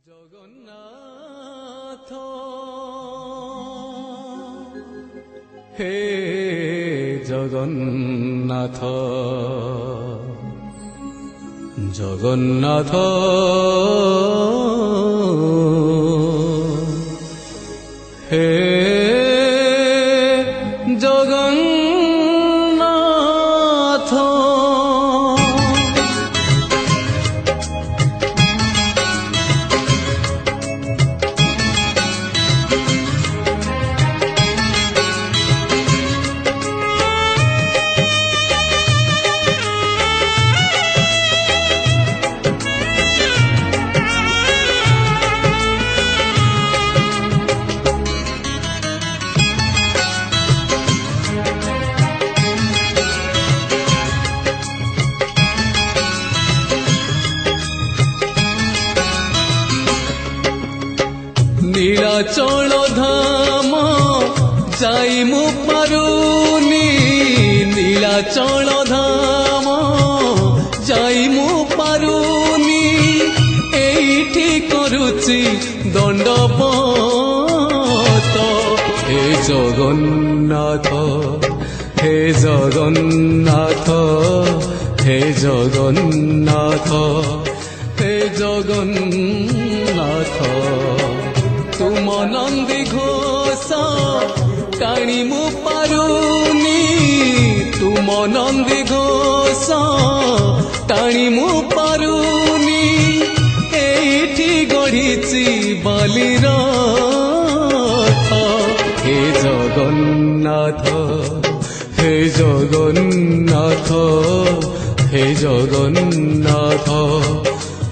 জগন্নাথ হে জগন্নাথ জগন্নাথ হে জগন্নাথ নীলাচল ধাম যাই মু পারুনি নীলাচল ধাম যাই মু পারুনি এইটি করুচি দণ্ডবত হে জগন্নাথ হে জগন্নাথ হে জগন্নাথ হে জগন্নাথ तुम नंदी घोष टाणी मु पारुनी तुम नंदी घोष टाणी मु पारुनी एठी गढ़ी बालीरथ हे जगन्नाथ हे जगन्नाथ हे जगन्नाथ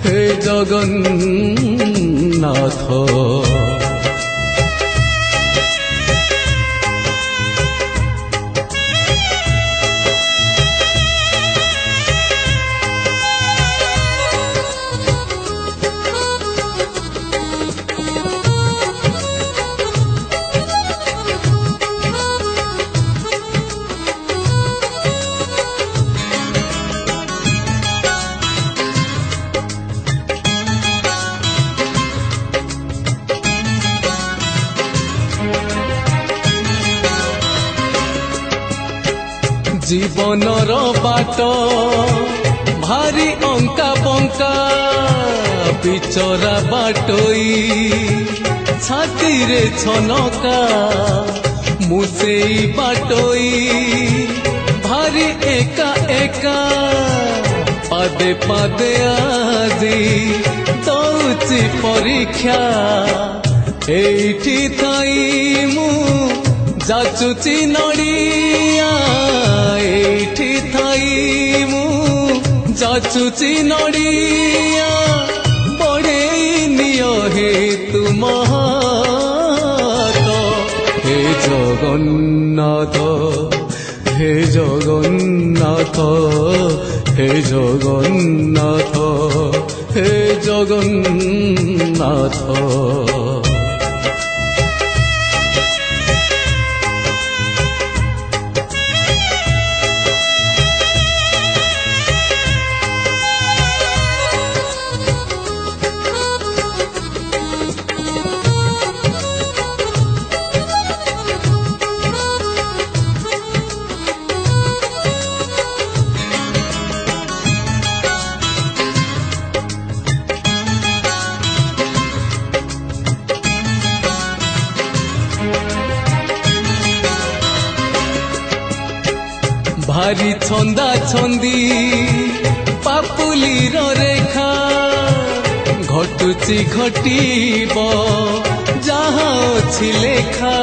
हे जगन्नाथ जीवनर बाट भारी अंका बंका बिचरा बाटोई छाती रे छनका मुसेई बाटोई भारी एका एका पादे पादे आजी दौची परीक्षा एठी थाई मु जाचुची नड़िया एठी थाई मु जाचुची नड़िया बड़े नियो हे तुम हे जगन्नाथ हे जगन्नाथ हे जगन्नाथ हे जगन्नाथ भारी छंदा छंदी पापुलीर रेखा घटुची घटीब जहाँ अछि लेखा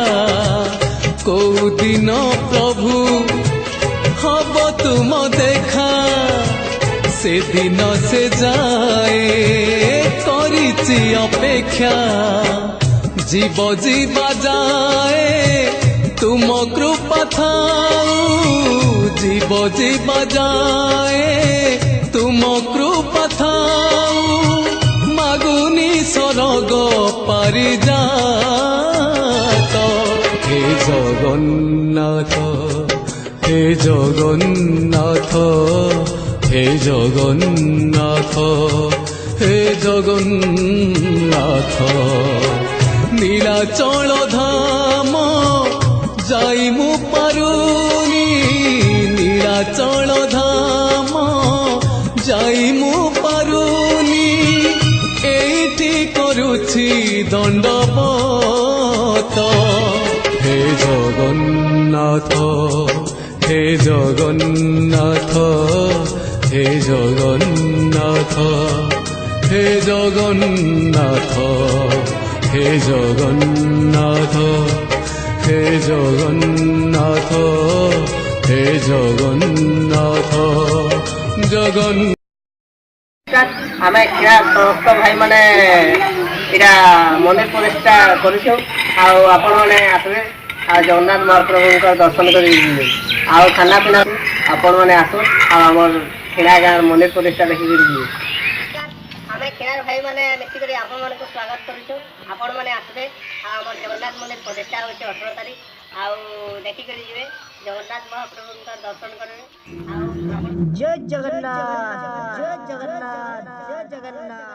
को दिन प्रभु हब तुम देखा से दिन से जाए करिची अपेक्षा जीव जीवा जाए तुम कृपा थाऊ जीव जीवा जाए तुम कृपा थाऊ मागुनी सरग पारी जात हे जगन्नाथ हे जगन्नाथ हे जगन्नाथ হে জগন্নাথ নীলাচল ধাম যাই মু পারুনি নীলাচল ধাম যাই মু পারুনি এইটি করুছি দণ্ডবত হে জগন্নাথ হে জগন্নাথ হে জগন্নাথ হে জগন্নাথ হে জগন্নাথ হে জগন্নাথ হে জগন্নাথ জগন্নাথ ଆମେ କ୍ରୀଡ଼ା ସମସ୍ତ ଭାଇମାନେ ଏଇଟା ମନ୍ଦିର ପ୍ରତିଷ୍ଠା କରୁଛୁ ଆଉ ଆପଣମାନେ ଆସିବେ ଆଉ ଜଗନ୍ନାଥ ମହାପ୍ରଭୁଙ୍କ ଦର୍ଶନ କରି ଯିବେ ଆଉ ଖାନା ପିନା ଆପଣମାନେ ଆସୁନ୍ ଆଉ ଆମର ଖେଳା ଗାଁ ମନ୍ଦିର ପ୍ରତିଷ୍ଠା ଦେଖିକରି ଯିବେ ଆମେ ଖେଳାର ଭାଇମାନେ ମିଶିକରି ଆପଣମାନଙ୍କୁ ସ୍ୱାଗତ କରୁଛୁ ଆପଣମାନେ ଆସିବେ ଆଉ ଆମର ଜଗନ୍ନାଥ ମନ୍ଦିର ପ୍ରତିଷ୍ଠା ହେଉଛି 18 ତାରିଖ ଆଉ ଦେଖିକରି ଯିବେ ଜଗନ୍ନାଥ ମହାପ୍ରଭୁଙ୍କ ଦର୍ଶନ କରିବେ ଆଉ ଜୟ ଜଗନ୍ନାଥ ଜୟ ଜଗନ୍ନାଥ ଜୟ ଜଗନ୍ନାଥ।